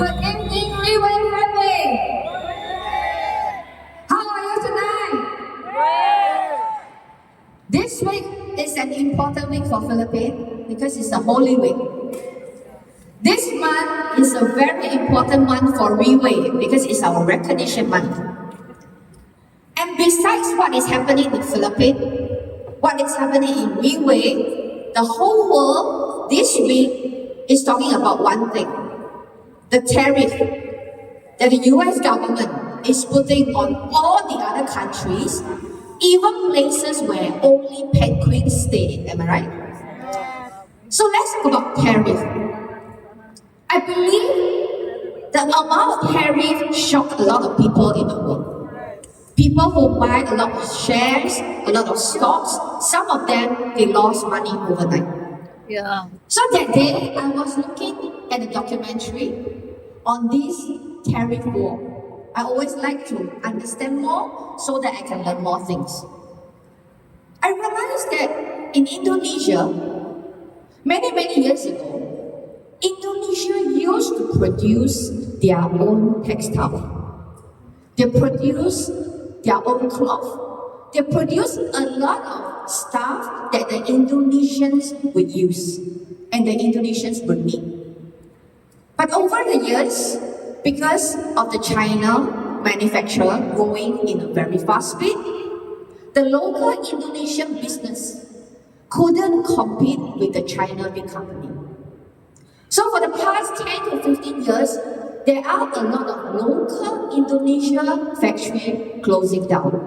Good evening, Riway Philippines. How are you tonight? This week is an important week for Philippines because it's a holy week. This month is a very important month for Riway because it's our recognition month. And besides what is happening in Philippines, what is happening in Riway, the whole world this week is talking about one thing: the tariff that the US government is putting on all the other countries, even places where only penguins stay. Am I right? So let's talk about tariff. I believe the amount of tariff shocked a lot of people in the world. People who buy a lot of shares, a lot of stocks, some of them they lost money overnight. Yeah. So that day I was looking at a documentary on this tariff war. I always like to understand more so that I can learn more things. I realized that in Indonesia, many years ago, Indonesia used to produce their own textile. They produce their own cloth. They produce a lot of stuff that the Indonesians would use and the Indonesians would need. But over the years, because of the China manufacturer growing in a very fast speed, the local Indonesian business couldn't compete with the China big company. So for the past 10 to 15 years, there are a lot of local Indonesia factory closing down.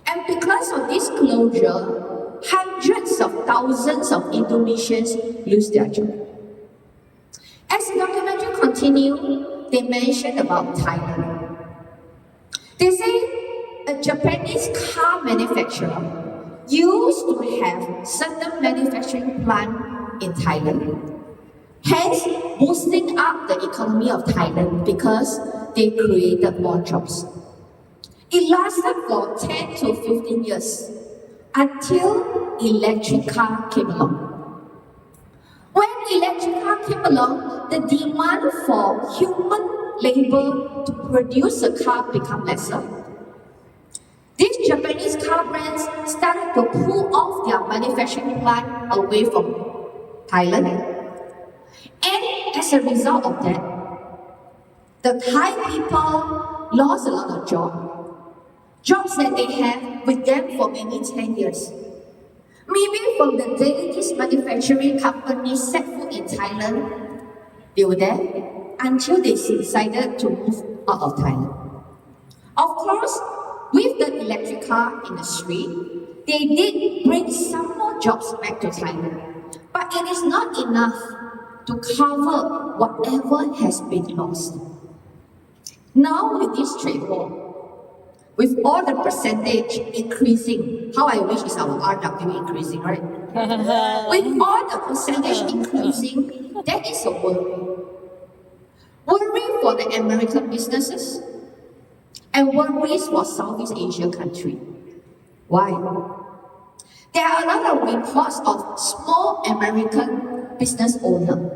And because of this closure, hundreds of thousands of Indonesians lose their job. As the documentary continued, they mentioned about Thailand. They say a Japanese car manufacturer used to have certain manufacturing plant in Thailand, hence boosting up the economy of Thailand because they created more jobs. It lasted for 10 to 15 years until electric car came along. When electric car came along, the demand for human labor to produce a car became lesser. These Japanese car brands started to pull off their manufacturing plant away from Thailand. And as a result of that, the Thai people lost a lot of jobs that they had with them for maybe 10 years. Maybe from the day this manufacturing company set foot in Thailand, they were there until they decided to move out of Thailand. Of course, with the electric car industry, they did bring some more jobs back to Thailand. But it is not enough to cover whatever has been lost. Now with this trade war, with all the percentage increasing, how I wish is our RW increasing, right? With all the percentage increasing, that is a worry. Worry for the American businesses and worries for Southeast Asia country. Why? There are a lot of reports of small American business owners,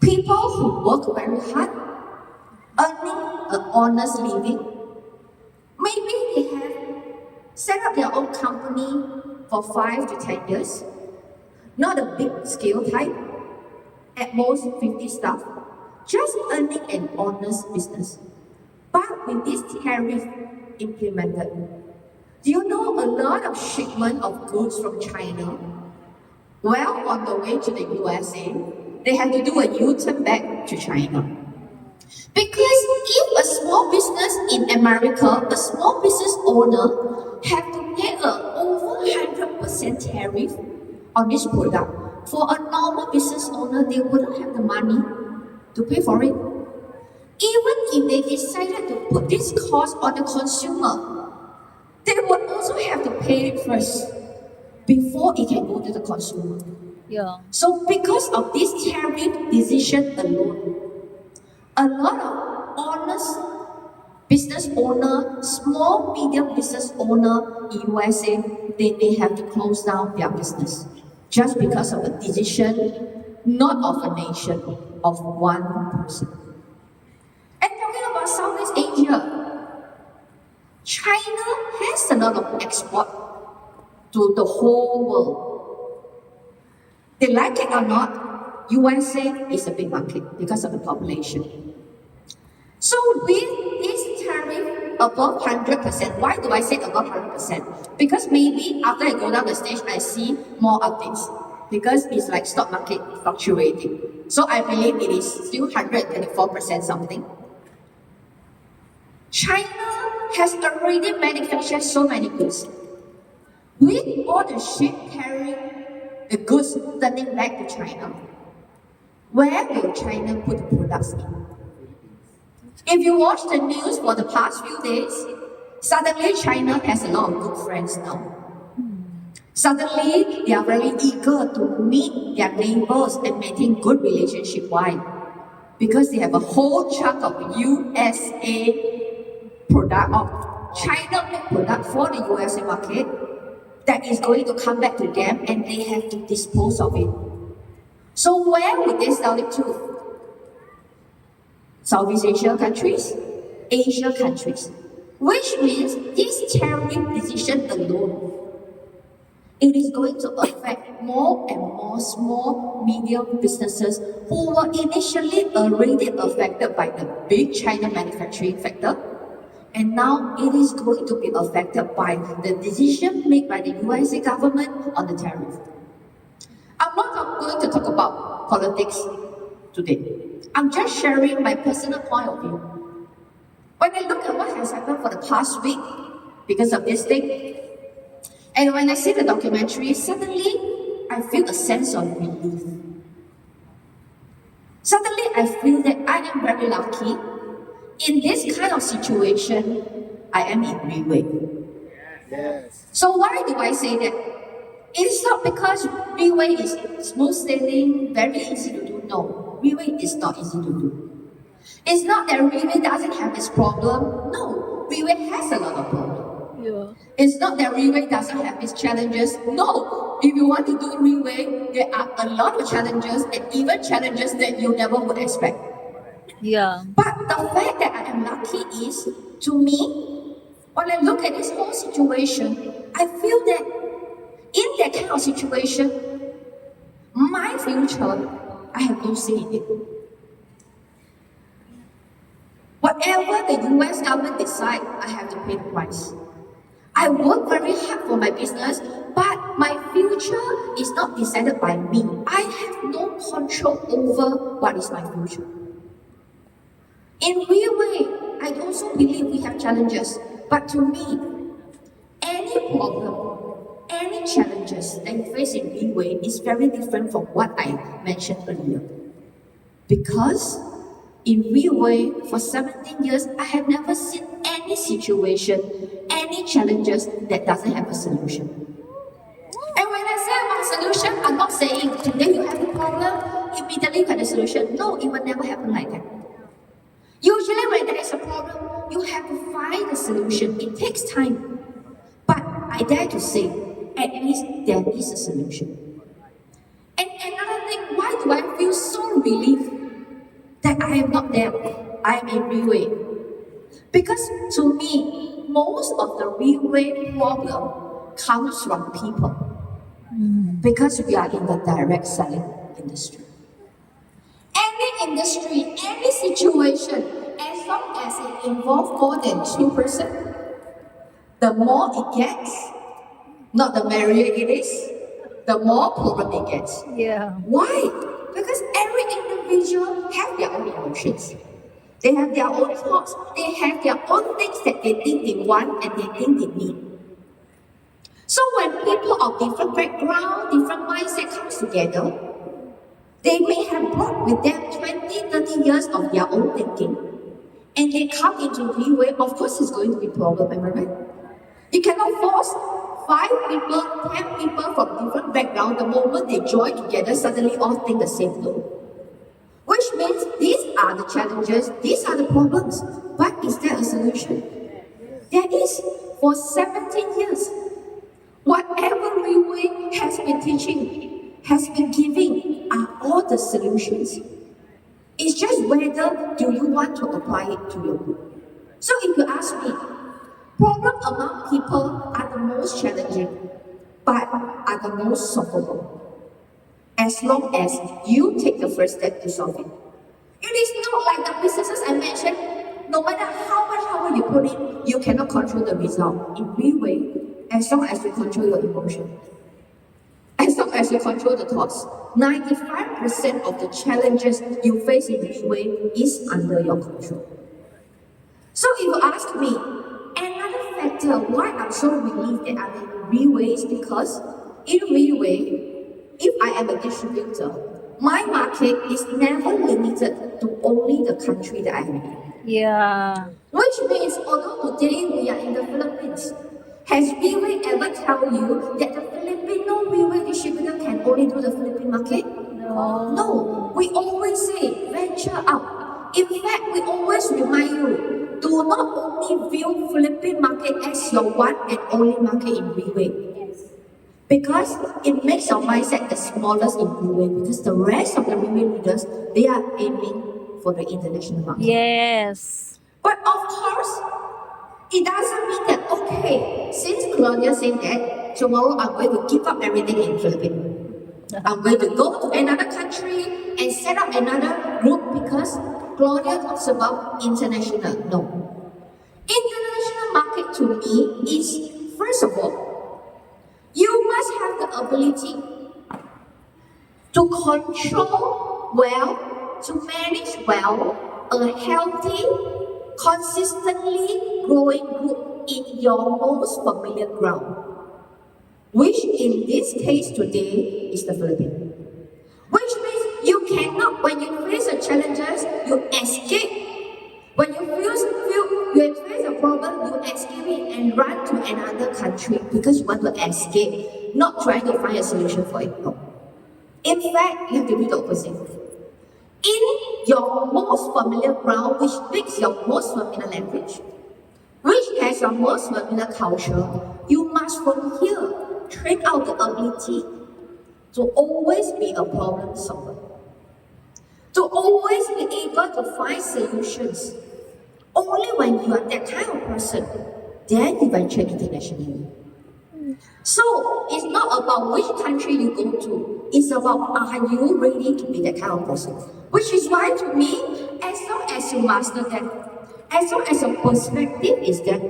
people who work very hard, earning an honest living. Maybe they have set up their own company for 5 to 10 years, not a big scale type, at most 50 staff, just earning an honest business. But with this tariff implemented, do you know a lot of shipment of goods from China? Well, on the way to the USA, they had to do a U-turn back to China. Because if a small business in America, a small business owner, have to pay a over 100% tariff on this product, for a normal business owner, they wouldn't have the money to pay for it. Even if they decided to put this cost on the consumer, they would also have to pay it first before it can go to the consumer. Yeah. So because of this tariff decision alone, a lot of honest business owner, small, medium business owner in USA, they may have to close down their business just because of a decision not of a nation, of one person. And talking about Southeast Asia, China has a lot of export to the whole world. They like it or not, USA is a big market because of the population. So with this tariff above 100%, why do I say above 100%? Because maybe after I go down the stage, I see more updates. Because it's like stock market fluctuating. So I believe it is still 124% something. China has already manufactured so many goods. With all the ship carrying the goods turning back to China, where will China put the products in? If you watch the news for the past few days, suddenly China has a lot of good friends now. Suddenly, they are very eager to meet their neighbors and maintain good relationship. Why? Because they have a whole chunk of USA product, of China-made product for the USA market that is going to come back to them and they have to dispose of it. So where would they sell it to? Southeast Asia countries, Asia countries, which means this tariff decision alone, it is going to affect more and more small, medium businesses who were initially already affected by the big China manufacturing factor, and now it is going to be affected by the decision made by the USA government on the tariff. I'm not going to talk about politics today. I'm just sharing my personal point of view. When I look at what has happened for the past week because of this thing, and when I see the documentary, suddenly I feel a sense of relief. Suddenly I feel that I am very lucky. In this kind of situation, I am in Riway. Yes. So why do I say that? It's not because Riway is smooth sailing, very easy to do. No, Riway is not easy to do. It's not that Riway doesn't have its problem. No, Riway has a lot of problems. Yeah. It's not that Riway doesn't have its challenges. No, if you want to do Riway, there are a lot of challenges and even challenges that you never would expect. Yeah. But the fact that I am lucky is, to me, when I look at this whole situation, I feel that in that kind of situation, my future, I have no say in it. Whatever the US government decide, I have to pay the price. I work very hard for my business, but my future is not decided by me. I have no control over what is my future. In real way, I also believe we have challenges, but to me, any problem, any challenges that you face in real way is very different from what I mentioned earlier. Because in real way, for 17 years, I have never seen any situation, any challenges that doesn't have a solution. And when I say about solution, I'm not saying today you have a problem, immediately you have a solution. No, it will never happen like that. Usually when there is a problem, you have to find a solution. It takes time. But I dare to say, at least there is a solution. And another thing, why do I feel so relieved that I am not there? I am in Riway. Because to me, most of the Riway problem comes from people. Because we are in the direct selling industry. Any industry, any situation, as long as it involves more than two persons, the more it gets, not the merrier it is, the more problem it gets. Yeah. Why? Because every individual have their own emotions. They have their own thoughts. They have their own things that they think they want and they think they need. So when people of different background, different mindset comes together, they may have brought with them 20, 30 years of their own thinking, and they come into Riway, of course it's going to be a problem, am I right? You cannot force 5 people, 10 people from different background, the moment they join together, suddenly all think the same thing. Which means these are the challenges, these are the problems, but is there a solution? There is. For 17 years, whatever Riway has been teaching, has been giving are all the solutions. It's just whether do you want to apply it to your group. So if you ask me, problems among people are the most challenging, but are the most solvable. As long as you take the first step to solve it. It is not like the businesses I mentioned, no matter how much hard you put in, you cannot control the result. In Riway, as long as you control your emotion, as long as you control the thoughts, 95% of the challenges you face in Riway is under your control. So if you ask me, another factor why I'm so relieved that I'm in Riway is because in Riway, if I am a distributor, my market is never limited to only the country that I am in. Yeah. Which means, although today we are in the Philippines, has Riway ever tell you that the Filipino Riway distributor can only do the Philippine market? No. No, we always say venture out. In fact, we always remind you, do not only view Philippine market as your one and only market in Riway. Because it makes your mindset the smallest in Riway because the rest of the Riway leaders, they are aiming for the international market. Yes. But of course, it doesn't mean that, okay, since Claudia said that, tomorrow I'm going to give up everything in Philippines. I'm going to go to another country and set up another group because Claudia talks about international. No. International market to me is, first of all, you must have the ability to control well, to manage well, a healthy, consistently growing group in your most familiar ground, which in this case today is the Philippines. Which means you cannot, when you face the challenges, you escape. When you you face a problem, you escape it and run to another country because you want to escape, not trying to find a solution for it. No. In fact, you have to do the opposite. In your most familiar ground, which speaks your most familiar language, which has your most familiar culture, you must from here train out the ability to always be a problem solver, to always be able to find solutions. Only when you are that kind of person, then you venture internationally. So it's not about which country you go to, it's about are you ready to be that kind of person. Which is why to me, as long as you master that, as long as your perspective is that,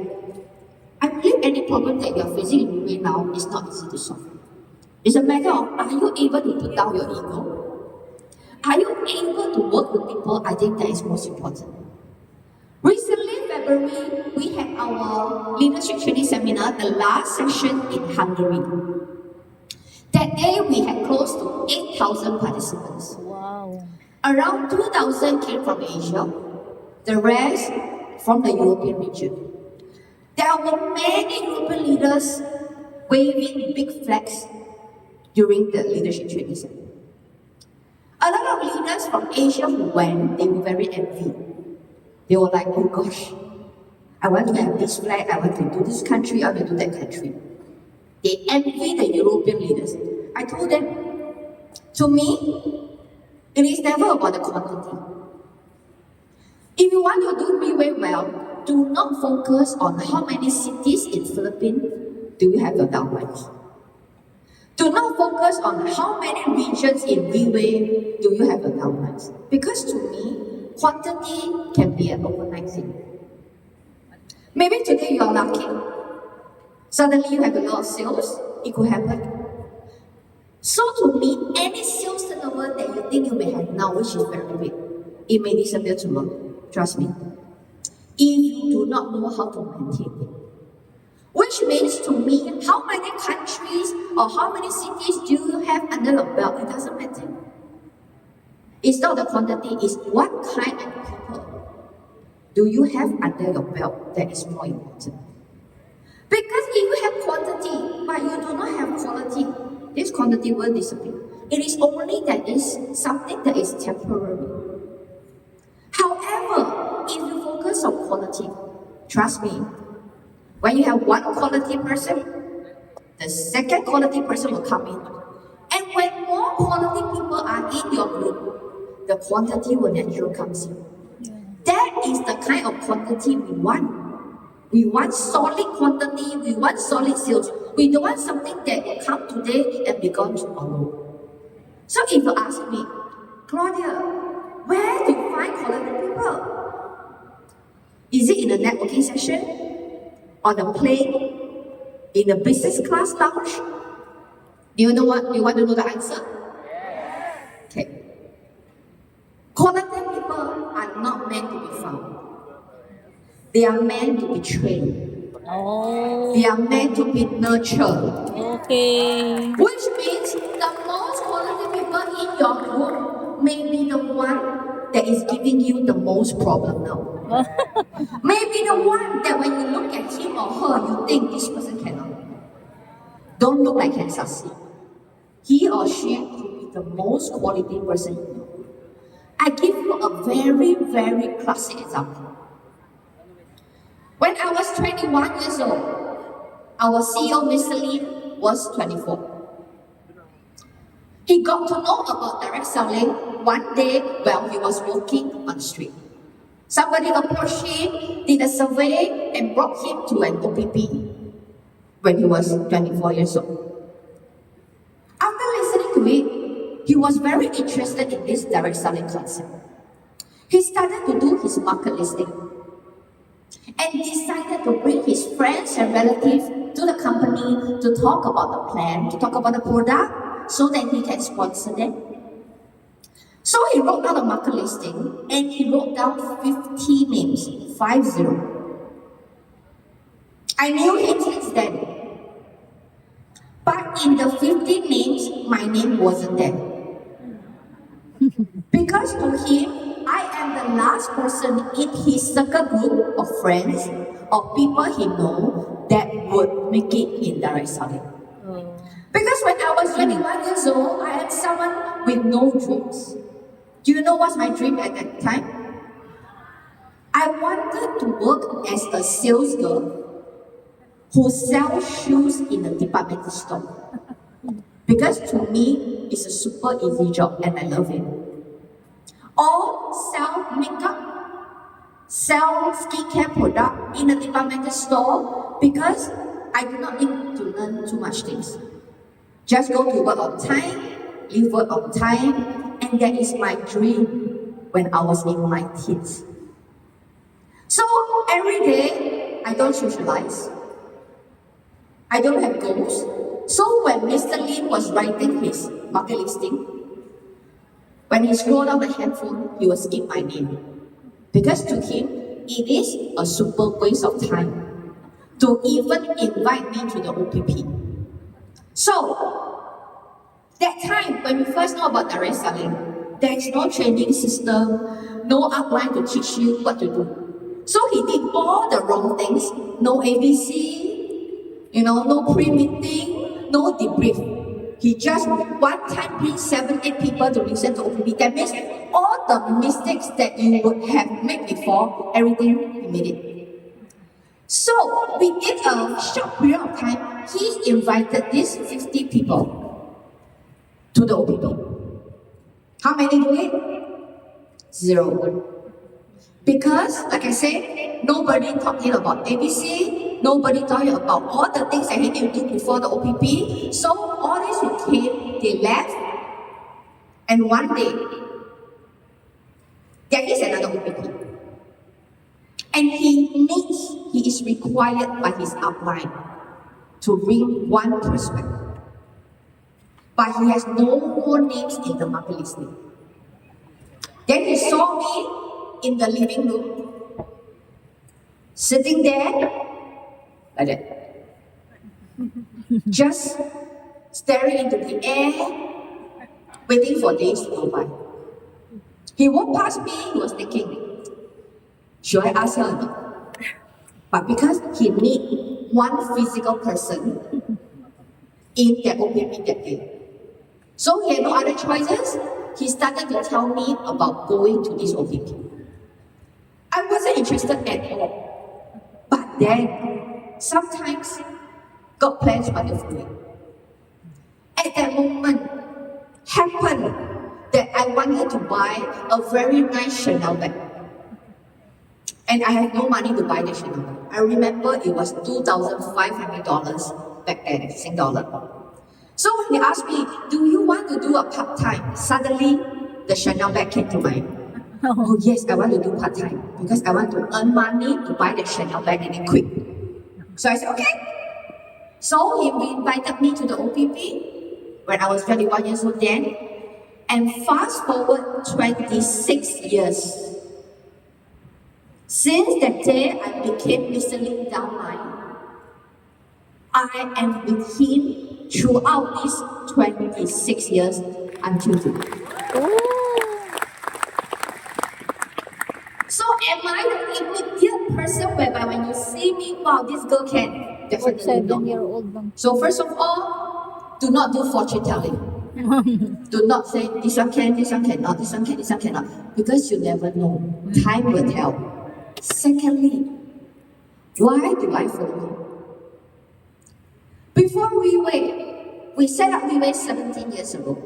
I believe any problem that you are facing right now is not easy to solve. It's a matter of are you able to put down your ego? Are you able to work with people? I think that is most important. Recently, February, we had our leadership training seminar, the last session in Hungary. That day, we had close to 8,000 participants. Wow. Around 2,000 came from Asia, the rest from the European region. There were many European leaders waving big flags during the leadership training seminar. A lot of leaders from Asia who went, they were very envied. They were like, oh gosh, I want to have this flag, I want to do this country, I want to do that country. They envy the European leaders. I told them, to me, it is never about the quantity. If you want to do really well, do not focus on how many cities in Philippines do you have your downlines. Do not focus on how many regions in Riway do you have your downlines. Because to me, quantity can be an overnight thing. Maybe today you are lucky. Suddenly you have a lot of sales. It could happen. So to me, any sales turnover that you think you may have now, which is very big, it may disappear tomorrow. Trust me. If you do not know how to maintain it. Which means to me, how many countries or how many cities do you have under your belt? It doesn't matter. It's not the quantity, it's what kind of people do you have under your belt that is more important. Because if you have quantity, but you do not have quality, this quantity will disappear. It is only that is something that is temporary. However, if you focus on quality, trust me, when you have one quality person, the second quality person will come in. And when more the quantity will naturally come in. That is the kind of quantity we want. We want solid quantity, we want solid sales. We don't want something that will come today and be gone tomorrow. So if you ask me, Claudia, where do you find quality people? Is it in a networking session? On a plane? In a business class lounge? Do you know what? You want to know the answer? Okay. Quality people are not meant to be found. They are meant to be trained. Oh. They are meant to be nurtured. Okay. Which means the most quality people in your group may be the one that is giving you the most problem now. Maybe the one that when you look at him or her, you think this person cannot. Don't look like can succeed. He or she could be the most quality person in your group. I give you a very, very classic example. When I was 21 years old, our CEO, Mr. Lin, was 24. He got to know about direct selling one day while he was walking on the street. Somebody approached him, did a survey, and brought him to an OPP when he was 24 years old. After listening to it, he was very interested in this direct selling concept. He started to do his market listing and decided to bring his friends and relatives to the company to talk about the plan, to talk about the product, so that he can sponsor them. So he wrote down a market listing and he wrote down 50 names, 50. I knew him since then. But in the 50 names, my name wasn't there. Because to him, I am the last person in his circle group of friends or people he knows that would make it in direct selling. Because when I was 21 years old, I am someone with no dreams. Do you know what's my dream at that time? I wanted to work as a sales girl who sells shoes in a department store. Because to me, it's a super easy job and I love it. Or sell makeup, sell skincare product in a departmental store because I do not need to learn too much things. Just go to work on time, leave work on time, and that is my dream when I was in my teens. So every day, I don't socialize. I don't have goals. So when Mr. Lin was writing his market listing, when he scrolled down the handphone, he will skip my name. Because to him, it is a super waste of time to even invite me to the OPP. So, that time when you first know about direct selling, there is no training system, no outline to teach you what to do. So he did all the wrong things, no ABC, no pre-meeting, no debrief. He just one time brings 7, 8 people to listen to OPP. That means all the mistakes that you would have made before, everything he made it. So within a short period of time, he invited these 50 people to the OPP. How many do it? 0. Because, like I said, nobody talking about ABC, nobody talking about all the things that he need to do before the OPP. So all these who came, they left, and one day, there is another OPP. And he is required by his outline to bring one prospect. But he has no more names in the market listing. Then he saw me in the living room, sitting there, like that. Just staring into the air, waiting for days to go by. He walked past me, he was thinking, should I ask her or not? But because he need one physical person in that OPP that day, so he had no other choices, he started to tell me about going to this OPP. I wasn't interested at all. But then, sometimes, God plans wonderfully. At that moment, happened that I wanted to buy a very nice Chanel bag. And I had no money to buy the Chanel bag. I remember it was $2,500 back then, Sing dollar. So when they asked me, do you want to do a part-time? Suddenly, the Chanel bag came to mind. Oh yes, I want to do part-time because I want to earn money to buy the Chanel bag and then quit. So I said, okay. So he invited me to the OPP when I was 21 years old then. And fast forward 26 years. Since that day I became Mr. Lim downline, I am with him throughout these 26 years until today. So am I the immediate person whereby when you see me, wow, this girl can? Definitely not. 7-year-old lang. So first of all, do not do fortune telling. Do not say this one can, this one cannot, this one can, this one cannot. Because you never know. Time will tell. Secondly, why do I follow him? Before Riway, we set up Riway 17 years ago.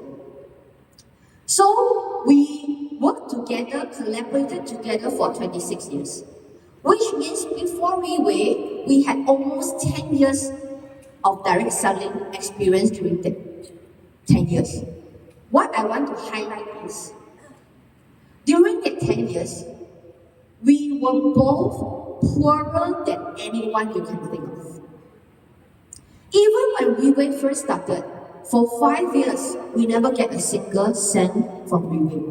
So we worked together, collaborated together for 26 years. Which means before Riway, we had almost 10 years of direct selling experience during that 10 years. What I want to highlight is, during that 10 years, we were both poorer than anyone you can think of. Even when Riway first started, for 5 years, we never get a single cent from Riway.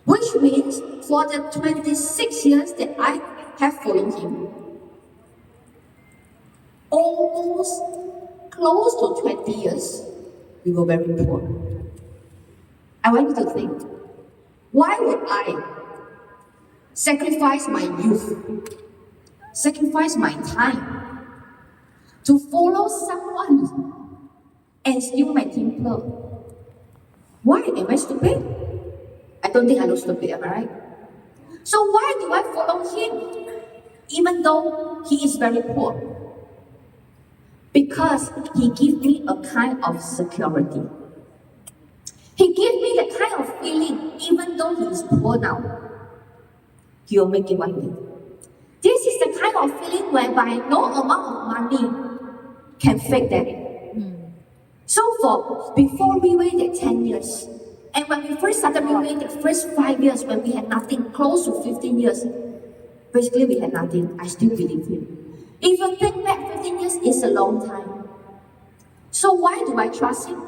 Which means, for the 26 years that I have followed him, almost close to 20 years, we were very poor. I want you to think, why would I sacrifice my youth, sacrifice my time to follow someone and steal my temper? Why? Am I stupid? I don't think I look stupid, am I right? So why do I follow him, even though he is very poor? Because he gives me a kind of security. He gives me the kind of feeling, even though he is poor now, he will make it one day. This is the kind of feeling whereby no amount of money can fake that. So before we waited 10 years, and when we first started, we waited the first 5 years when we had nothing, close to 15 years. Basically, we had nothing. I still believe him. If you think back, 15 years is a long time. So why do I trust him?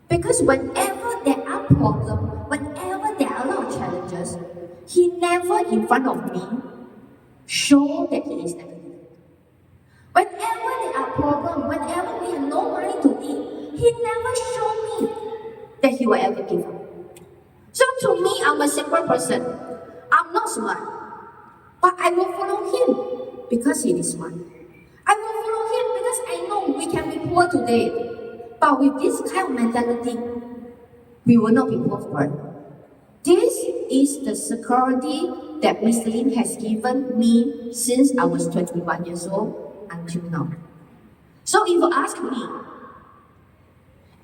Because whenever there are problems, whenever there are a lot of challenges, he never in front of me show that he is negative. Whenever there are problems, whenever we have no money to eat, he never show me that he will ever give up. So to me, I'm a simple person. I'm not smart, but I will follow him because he is smart. I will follow him because I know we can be poor today, but with this kind of mentality, we will not be poor forever. This is the security that Mr. Lim has given me since I was 21 years old until now. So if you ask me,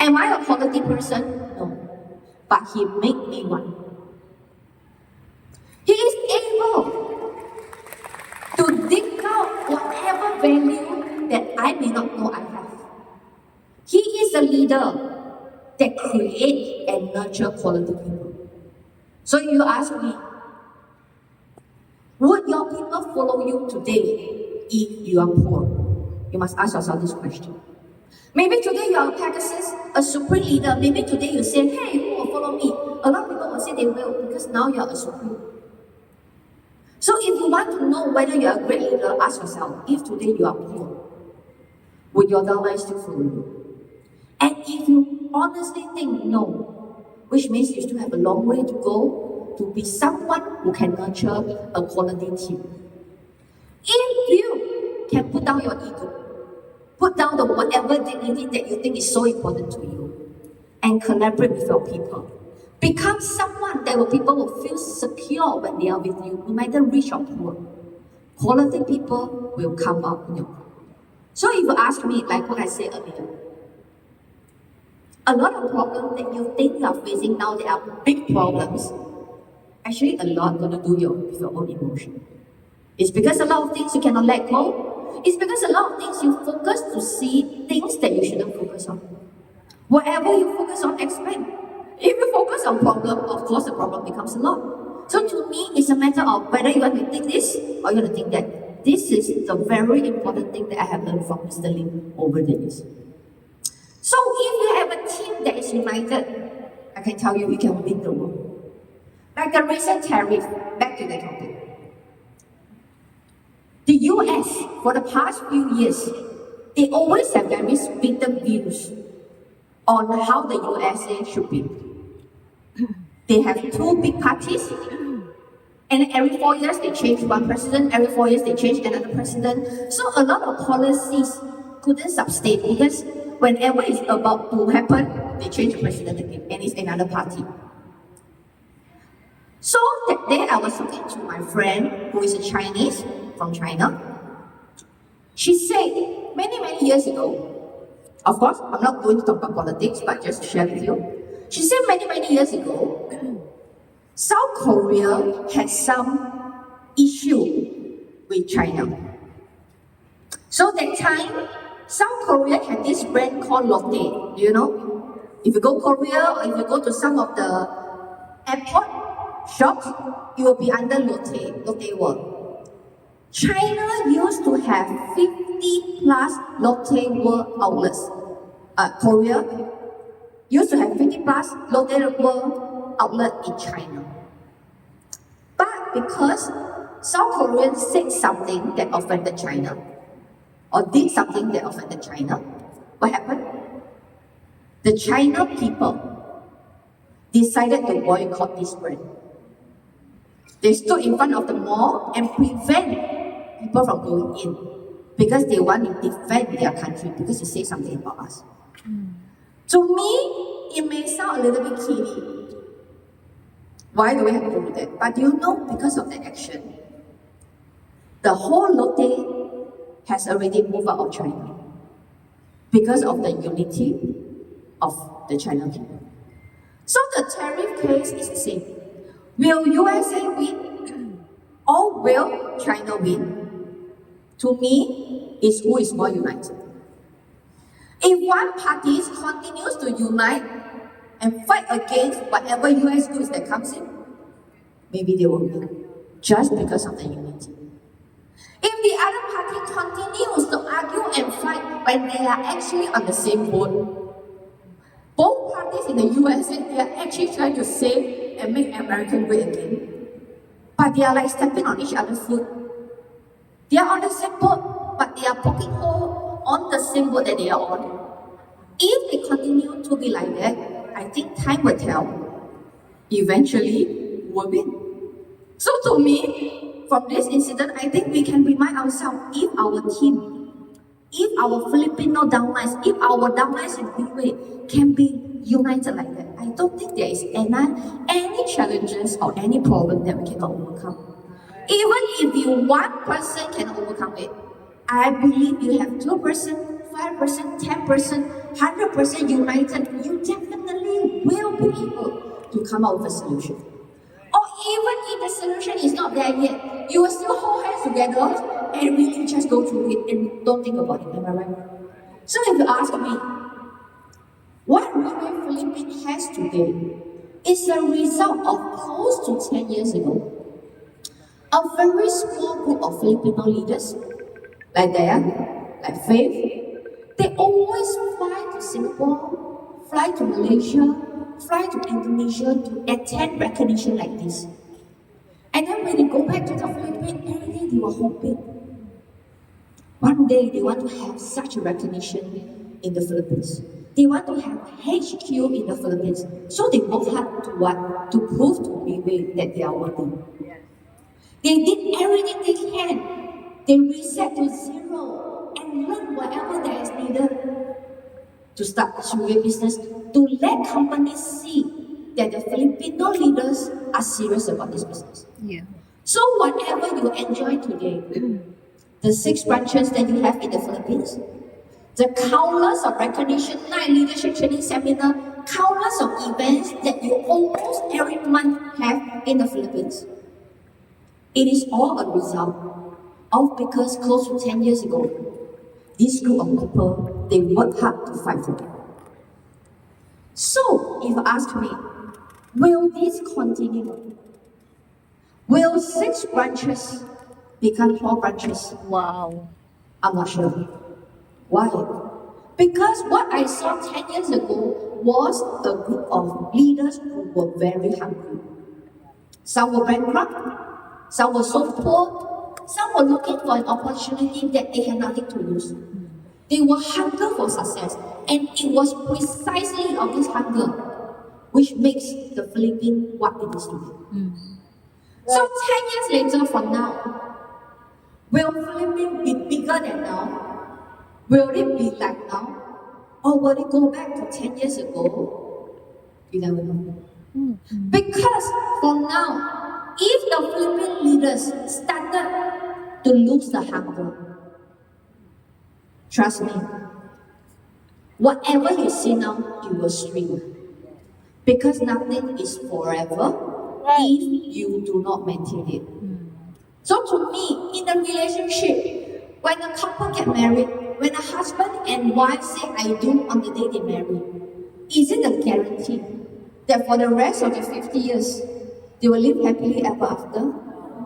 am I a quality person? No. But he made me one. He is able to dig out whatever value that I may not know I have. He is a leader that creates and nurtures quality people. So if you ask me, would your people follow you today if you are poor? You must ask yourself this question. Maybe today you are a Pegasus, a supreme leader. Maybe today you say, hey, who will follow me? A lot of people will say they will because now you are a supreme. So if you want to know whether you are a great leader, ask yourself, if today you are poor, would your downline still follow you? And if you honestly think no, which means you still have a long way to go to be someone who can nurture a quality team. If you can put down your ego, put down the whatever dignity that you think is so important to you, and collaborate with your people, become someone that people will feel secure when they are with you, no matter rich or poor. Quality people will come out in your. So if you ask me, like what I said earlier, A lot of problems that you think you are facing now, they are big problems. Actually, a lot got to do with your own emotion. It's because a lot of things you cannot let go. It's because a lot of things you focus to see things that you shouldn't focus on. Whatever you focus on, expand. If you focus on problem, of course the problem becomes a lot. So to me, it's a matter of whether you want to think this or you want to think that. This is the very important thing that I have learned from Mr. Lim over the years. So if you have a team that is united, I can tell you, you can win the world. Like the recent tariff, back to the topic. The US, for the past few years, they always have very split views on how the USA should be. They have two big parties, and every 4 years they change one president, every 4 years they change another president. So a lot of policies couldn't sustain because whenever it's about to happen, they change the president again, and it's another party. So that day I was talking to my friend who is a Chinese from China. She said many years ago, of course, I'm not going to talk about politics, but just to share with you. She said many years ago, South Korea had some issue with China. So that time, South Korea had this brand called Lotte. Do you know? If you go Korea or if you go to some of the airport shops, it will be under Lotte World. China used to have 50 plus Lotte World outlets. Korea used to have 50 plus Lotte World outlet in China. But because South Koreans said something that offended China, or did something that offended China, what happened? The China people decided to boycott this brand. They stood in front of the mall and prevent people from going in because they want to defend their country because they say something about us. To me, it may sound a little bit kiddie. Why do we have to do that? But you know, because of the action, the whole Lotte has already moved out of China because of the unity of the China people. So the tariff case is the same. Will USA win or will China win? To me, it's who is more united. If one party continues to unite and fight against whatever US goods that comes in, maybe they will win just because of the unity. If the other party continues to argue and fight when they are actually on the same boat, both parties in the USA, they are actually trying to save and make America great again. But they are like stepping on each other's foot. They are on the same boat, but they are poking hole on the same boat that they are on. If they continue to be like that, I think time will tell. Eventually, we'll win. So to me, from this incident, I think we can remind ourselves, if our team, if our Filipino downlines, if our downlines in Riway can be united like that, I don't think there is any challenges or any problem that we cannot overcome. Even if you one person can overcome it, I believe you have 2%, 5%, 10%, 100% united, you definitely will be able to come up with a solution. Or even if the solution is not there yet, you will still hold hands together and really just go through it and don't think about it, am I right? So if you ask me, what Riway Philippines has today is a result of close to 10 years ago. A very small group of Filipino leaders, like Diane, like Faith, they always fly to Singapore, fly to Malaysia, fly to Indonesia to attend recognition like this. And then when they go back to the Philippines, every day they were hoping. One day they want to have such a recognition in the Philippines. They want to have HQ in the Philippines. So they work hard to what? To prove to Riway that they are worthy. They did everything they can. They reset to zero and learn whatever that is needed to start Riway business, to let companies see that the Filipino leaders are serious about this business. Yeah. So whatever you enjoy today, the 6 branches that you have in the Philippines, The countless of recognition, night leadership training seminar, countless of events that you almost every month have in the Philippines. It is all a result of because close to 10 years ago, this group of people, they worked hard to fight for it. So, if you ask me, will this continue? Will 6 branches become 12 branches? Wow. I'm not sure. Why? Because what I saw 10 years ago was a group of leaders who were very hungry. Some were bankrupt, some were so poor, some were looking for an opportunity that they had nothing to lose. They were hunger for success, and it was precisely of this hunger which makes the Philippines what it is today. So 10 years later from now, will Philippines be bigger than now? Will it be like now? Or will it go back to 10 years ago? You never know. Because from now, if the Philippine leaders started to lose the hunger, trust me, whatever you see now, you will shrink. Because nothing is forever if you do not maintain it. So to me, in a relationship, when a couple get married, when a husband and wife say I do on the day they marry, is it a guarantee that for the rest of the 50 years, they will live happily ever after?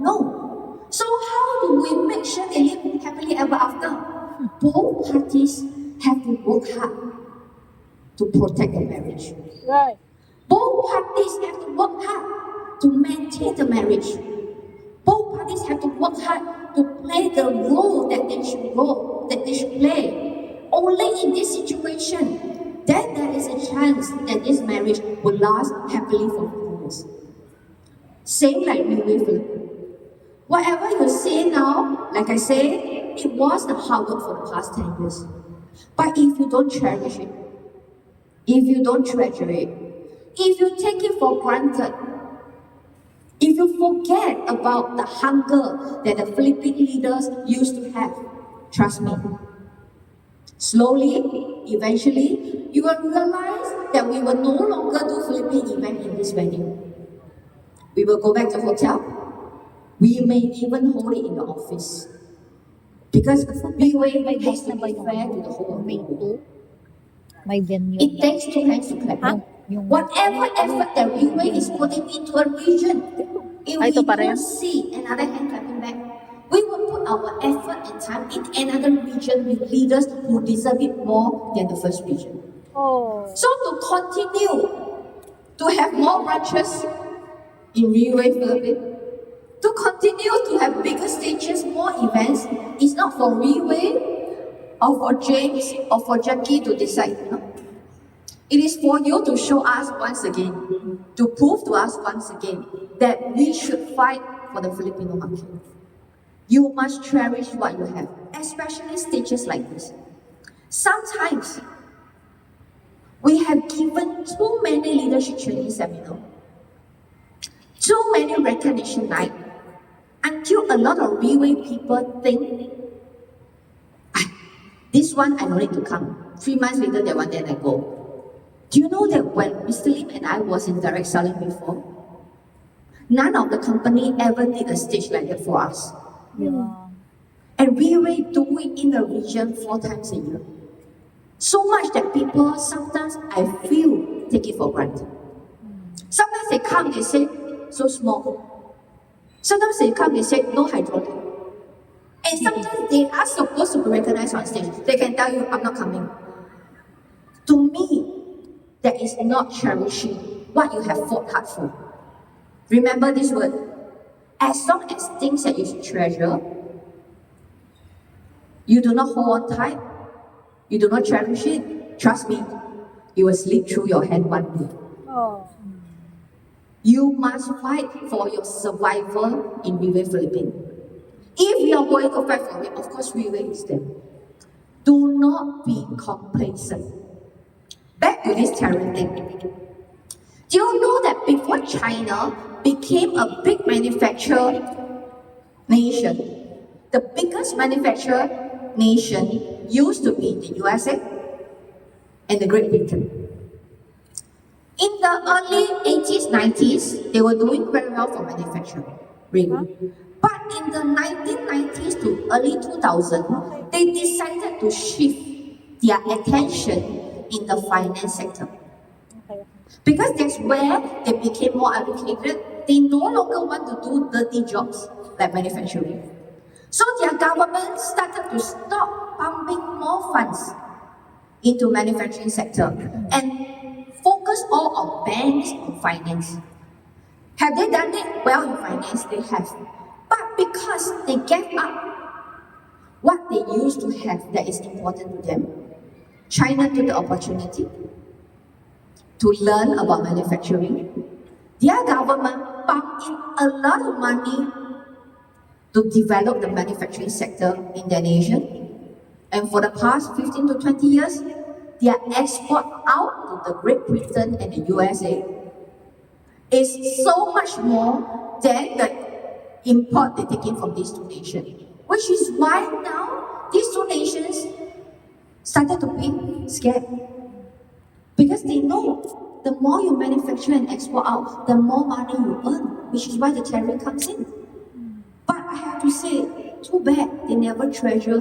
No. So how do we make sure they live happily ever after? Both parties have to work hard to protect the marriage. Right. Both parties have to work hard to maintain the marriage. Both parties have to work hard to play the role that they should play. Only in this situation, then there is a chance that this marriage will last happily for 50 years. Same like Riway Philippines. Whatever you see now, like I say, it was the hard work for the past 10 years. But if you don't cherish it, if you don't treasure it, if you take it for granted, if you forget about the hunger that the Philippine leaders used to have, trust me, slowly, eventually, you will realize that we will no longer do Philippine event in this venue. We will go back to hotel. We may even hold it in the office. Because Riway has to be fair to the whole May world. 2, may venue. It takes 2 hands to clap. Ha? Yung- Whatever effort that Riway is putting into a region, if we Ito pa rin? don't see another hand clapping back, we will put our effort and time in another region with leaders who deserve it more than the first region. Oh. So to continue to have more branches in Riway Philippines, to continue to have bigger stages, more events, is not for Riway or for James or for Jackie to decide. No? It is for you to show us once again, to prove to us once again that we should fight for the Filipino market. You must cherish what you have, especially stages like this. Sometimes, we have given too many leadership training seminars, too many recognition nights, until a lot of Riway people think, this one I don't need to come. 3 months later, that one, then I go. Do you know that when Mr. Lim and I was in direct selling before, none of the company ever did a stage like that for us. Yeah. And we will do it in the region 4 times a year. So much that people sometimes I feel take it for granted. Sometimes they come, they say, so small. Sometimes they come, they say, no hydraulic. And sometimes they are supposed to be recognized on stage. They can tell you, I'm not coming. To me, that is not cherishing what you have fought hard for. Remember this word. As long as things that you should treasure, you do not hold on tight, you do not cherish it, trust me, it will slip through your hand one day. Oh. You must fight for your survival in Riway Philippines. If you are going to fight for it, of course Riway is there. Do not be complacent. Back to this terror thing. Do you know that before China became a big manufacturer nation, the biggest manufacturer nation used to be the USA and the Great Britain. In the early 80s, 90s, they were doing very well for manufacturing. But in the 1990s to early 2000, they decided to shift their attention in the finance sector. Okay. Because that's where they became more educated, they no longer want to do dirty jobs like manufacturing. So their government started to stop pumping more funds into manufacturing sector and focus all on banks and finance. Have they done it well in finance? They have. But because they gave up what they used to have that is important to them, China took the opportunity to learn about manufacturing. Their government pumped in a lot of money to develop the manufacturing sector in their nation. And for the past 15 to 20 years, their export out to the Great Britain and the USA is so much more than the import they take in from these two nations. Which is why now these two nations started to be scared. Because they know the more you manufacture and export out, the more money you earn, which is why the tariff comes in. But I have to say, too bad they never treasure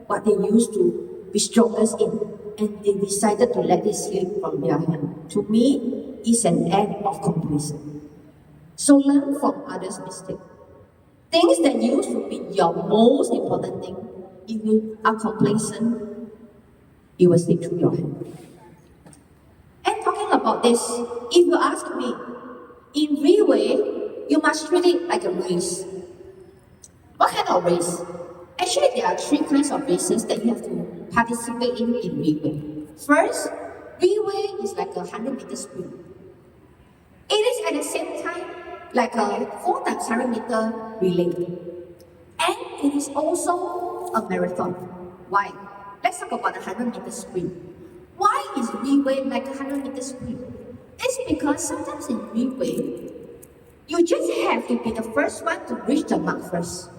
what they used to be strongest in, and they decided to let it slip from their hand. To me, it's an act of complacence. So learn from others' mistakes. Things that used to be your most important thing, if you are complacent, it will slip through your hand. And talking about this, if you ask me, in Riway, you must treat it like a race. What kind of race? Actually, there are three kinds of races that you have to participate in Riway. First, Riway is like a 100-meter sprint. It is at the same time like a 4 times 100-meter relay. And it is also a marathon. Why? Let's talk about the 100-meter sprint. Why is Riway like a 100-meter sprint? It's because sometimes in Riway, you just have to be the first one to reach the mark first.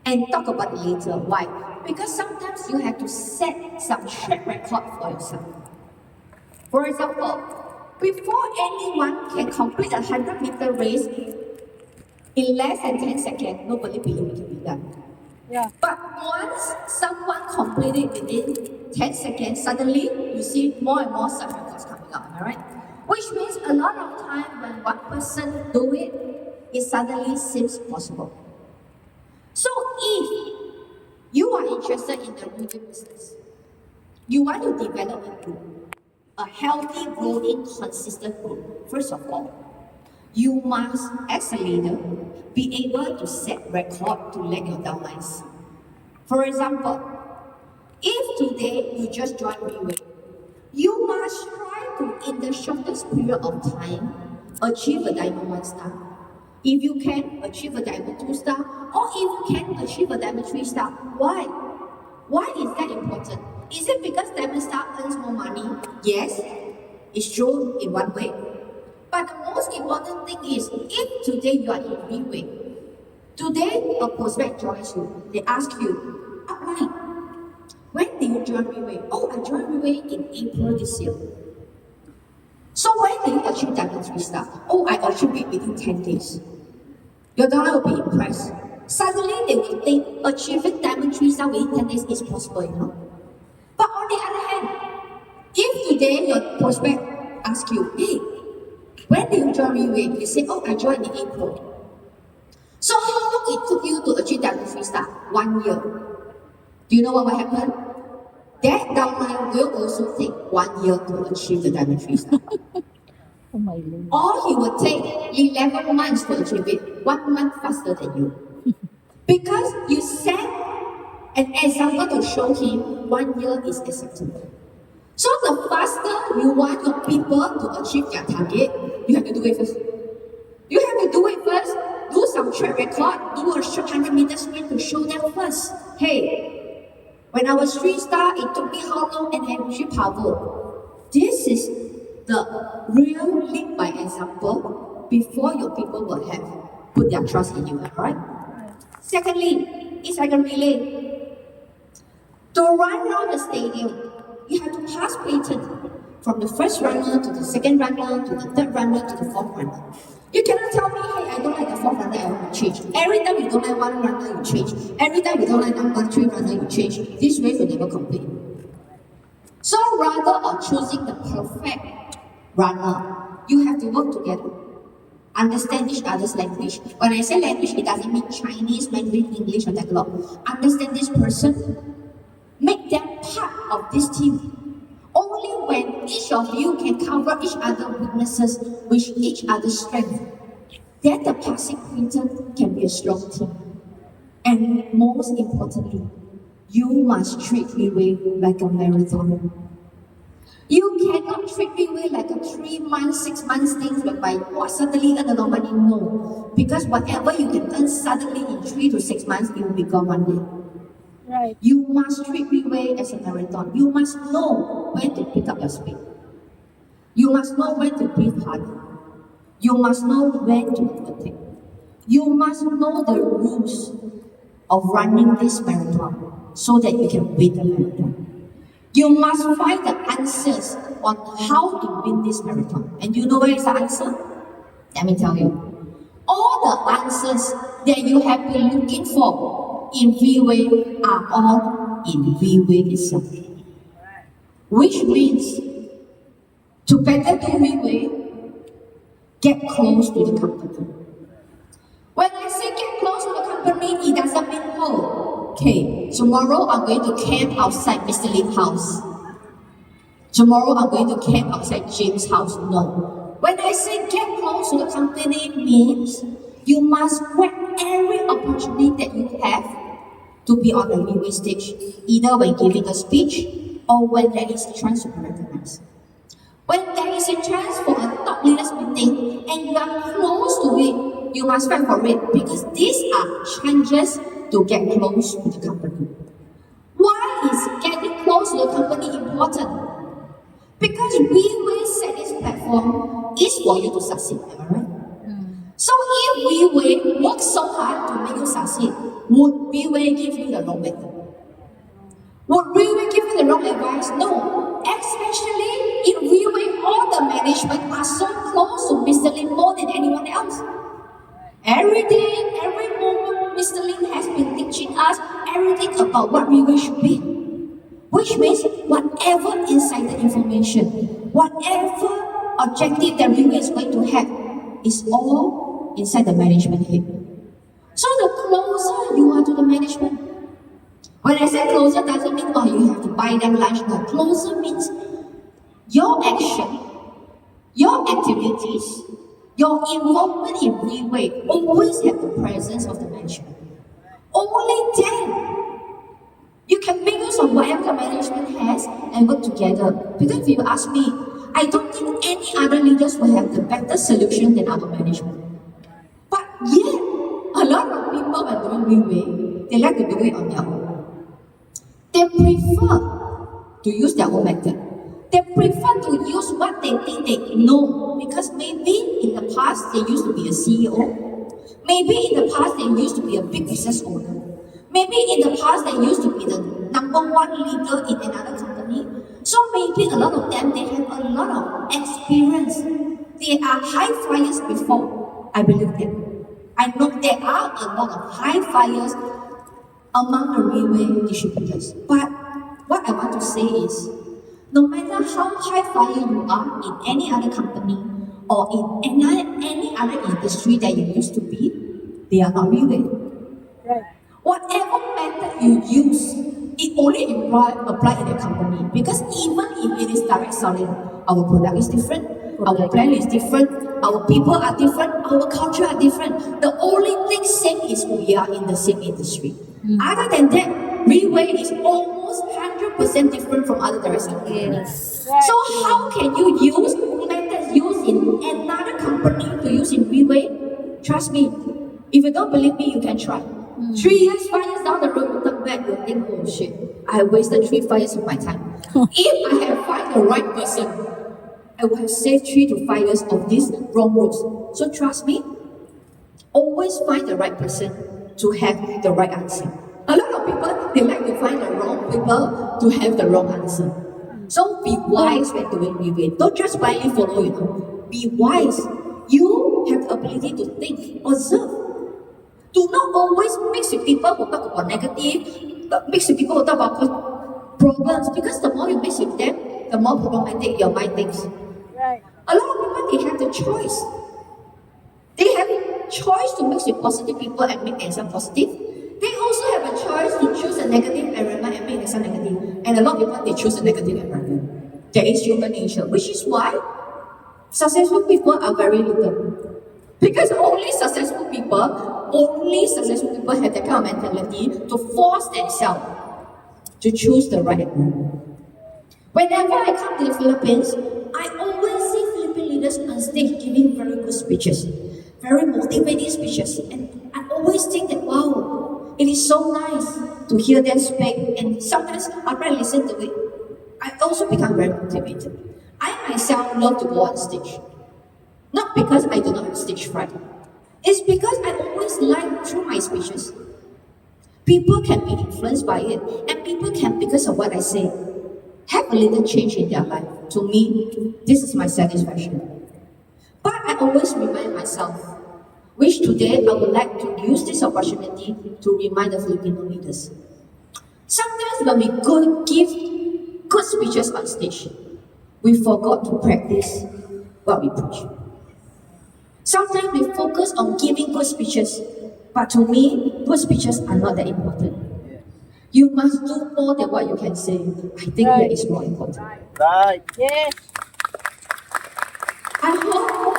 And talk about it later. Why? Because sometimes you have to set some track record for yourself. For example, before anyone can complete a 100-meter race in less than 10 seconds, nobody believes it can be done. Yeah. But once someone completed within 10 seconds, suddenly you see more and more such records coming up, am I right? Which means a lot of time when one person do it, it suddenly seems possible. So if you are interested in the beauty business, you want to develop a group, a healthy, growing, consistent group. First of all, you must, as a leader, be able to set record to let your downline see. For example, if today you just joined Riway, you must try to, in the shortest period of time, achieve a Diamond 1 star. If you can, achieve a Diamond 2 star, or if you can, achieve a Diamond 3 star. Why? Why is that important? Is it because Diamond Star earns more money? Yes, it's true in one way. But the most important thing is, if today you are in Riway, today a prospect joins you, they ask you, outline, when did you join Riway? Oh, I joined Riway in April this year. So when did you achieve Diamond 3 star? Oh, I achieved it within 10 days. Your donor will be impressed. Suddenly they will think achieving Diamond 3 star within 10 days is possible, you know. But on the other hand, if today your prospect asks you, hey, when did you join Riway? You say, oh, I joined in April. So how long it took you to achieve Diamond 3 star? 1 year. Do you know what will happen? That downline will also take 1 year to achieve the Diamond 3 star. Oh my Lord. Or he will take 11 months to achieve it, 1 month faster than you. Because you set an example to show him 1 year is acceptable. So the faster you want your people to achieve their target, you have to do it first. You have to do it first. Do some track record, do a short 100-meter sprint to show them first. Hey, when I was 3 star, it took me how long and I reached power. This is the real lead by example before your people will have put their trust in you, alright? Secondly, it's like a relay. To run around the stadium, you have to pass patent from the first runner to the second runner to the third runner to the fourth runner. You cannot tell me, hey, I don't like the fourth runner, I want to change. Every time you don't like one runner, you change. Every time you don't like number 3 runner, you change. This race will never complete. So rather of choosing the perfect runner, you have to work together. Understand each other's language. When I say language, it doesn't mean Chinese, Mandarin, English, or Tagalog. Understand this person, make them part of this team. Only when each of you can cover each other's weaknesses with each other's strength, then the passing pattern can be a strong team. And most importantly, you must treat Riway like a marathon. You cannot treat Riway like a 3 months, 6 months thing whereby suddenly earn a lot of money. No. Because whatever you can earn suddenly in 3 to 6 months, it will be gone one day. Right. You must treat Riway as a marathon. You must know when to pick up your speed. You must know when to breathe hard. You must know when to overtake. You must know the rules of running this marathon so that you can win the marathon. You must find the answers on how to win this marathon. And you know where is the answer? Let me tell you. All the answers that you have been looking for in Riway are all in Riway itself. Which means, to better do Riway, get close to the company. When I say get close to the company, it doesn't mean, oh, okay, tomorrow I'm going to camp outside Mr. Lin's house. Tomorrow I'm going to camp outside James' house. No. When I say get close to the company means you must grab every opportunity that you have to be on the Riway stage, either when giving a speech or when there is a chance to be recognized. When there is a chance for a top leaders meeting and you are close to it, you must fight for it because these are chances to get close to the company. Why is getting close to the company important? Because Riway set this platform is for you to succeed, am I right? So if Riway works so hard to make you succeed, would Riway give you the wrong method? Would Riway give you the wrong advice? No. Especially in Riway, all the management are so close to Mr. Lin more than anyone else. Every day, every moment, Mr. Lin has been teaching us everything about what Riway should be. Which means whatever insider information, whatever objective that Riway is going to have is all inside the management head. So the closer you are to the management, when I say closer doesn't mean you have to buy them lunch. No, closer means your action, your activities, your involvement in Riway always have the presence of the management. Only then you can make use of whatever the management has and work together. Because if you ask me, I don't think any other leaders will have the better solution than our management. But yet, a lot of people when doing Riway, they like to do it on their own. They prefer to use their own method. They prefer to use what they think they know because maybe in the past they used to be a CEO. Maybe in the past they used to be a big business owner. Maybe in the past they used to be the number 1 leader in another company. So maybe a lot of them, they have a lot of experience. They are high flyers before. I believe them. I know there are a lot of high flyers among the Riway distributors. But what I want to say is, no matter how high flyer you are in any other company or in any other industry that you used to be, they are not Riway. Right. Whatever method you use, it only apply in the company. Because even if it is direct selling, our product is different, our brand is different, our people are different, our culture are different. The only thing same is we are in the same industry. Other than that, Riway is almost 100% different from other direct selling. Yes. So how can you use methods used in another company to use in Riway? Trust me, if you don't believe me, you can try. 3 years, 5 years down the road, you look back, you think, oh shit, I wasted 3, 5 years of my time. If I had found the right person, I would have saved 3 to 5 years of these wrong roads. So trust me, always find the right person to have the right answer. A lot of people they like to find the wrong people to have the wrong answer. So be wise when doing Riway. Don't just blindly follow, Be wise. You have the ability to think, observe. Do not always mix with people who talk about negative, mix with people who talk about problems, because the more you mix with them, the more problematic your mind thinks. Right. A lot of people, they have the choice. They have choice to mix with positive people and make themselves positive. They also have a choice to choose a negative environment and make themselves negative. And a lot of people, they choose a negative environment. That is human nature, which is why successful people are very little. Because only successful people have that kind of mentality to force themselves to choose the right environment. Whenever I come to the Philippines, I always see Philippine leaders on stage giving very good speeches, very motivating speeches, and I always think that wow, it is so nice to hear them speak. And sometimes after I listen to it, I also become very motivated. I myself love to go on stage, not because I do not have stage fright. It's because I always like through my speeches. People can be influenced by it, and people can, because of what I say, have a little change in their life. To me, this is my satisfaction. But I always remind myself, which today I would like to use this opportunity to remind the Filipino leaders. Sometimes when we give good speeches on stage, we forgot to practice what we preach. Sometimes we focus on giving good speeches, but to me, good speeches are not that important. You must do more than what you can say. I think that is more important. Right. Yes. I hope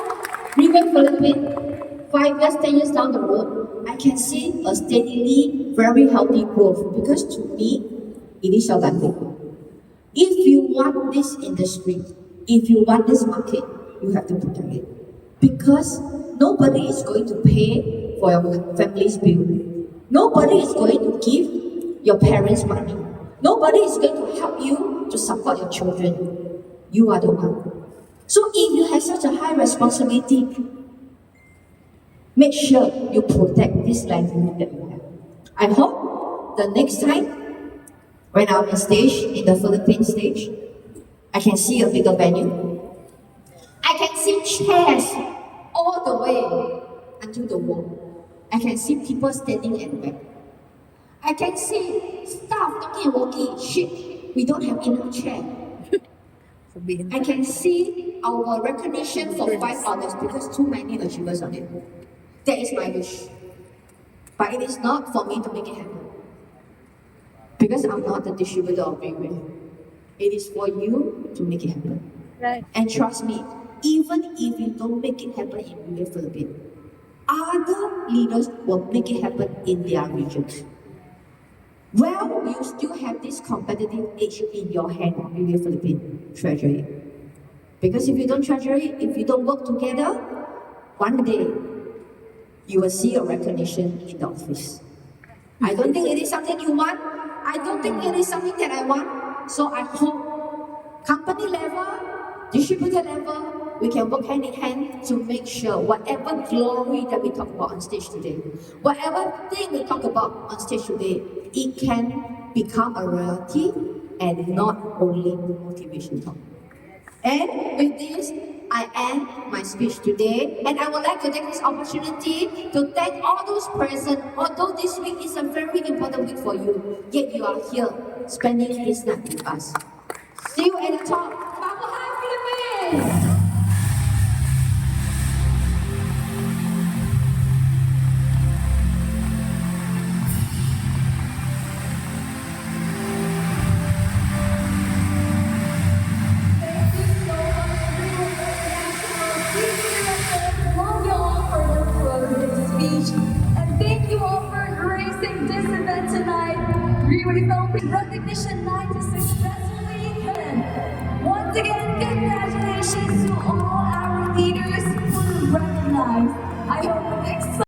Riway Philippines, 5 years, 10 years down the road, I can see a steadily very healthy growth, because to me, it is your livelihood. If you want this industry, if you want this market, you have to protect it. Because nobody is going to pay for your family's bill. Nobody is going to give your parents money. Nobody is going to help you to support your children. You are the one. So if you have such a high responsibility, make sure you protect this livelihood that you have. I hope the next time when I'm on stage, in the Philippines stage, I can see a bigger venue. I can see chairs all the way until the wall. I can see people standing at the back. I can see staff talking and walking. Shit, we don't have enough chair. I can see our recognition for 5 hours because too many achievers on it. That is my wish. But it is not for me to make it happen. Because I'm not the distributor of Riway. It is for you to make it happen. Right. And trust me, even if you don't make it happen in Riway Philippines, other leaders will make it happen in their regions. Well, you still have this competitive edge in your hand, Riway Philippines. Treasure it. Because if you don't treasure it, if you don't work together, one day you will see a recognition in the office. I don't think it is something you want. I don't think it is something that I want. So I hope company level, distributor level, we can work hand in hand to make sure whatever glory that we talk about on stage today, whatever thing we talk about on stage today, it can become a reality and not only motivation talk. And with this, I end my speech today, and I would like to take this opportunity to thank all those present. Although this week is a very important week for you, yet you are here spending this night with us. See you at the top. Mabuhay Philippines! Claudia for the closing speech. And thank you all for gracing this event tonight. Riway Philippines Recognition Night is successful.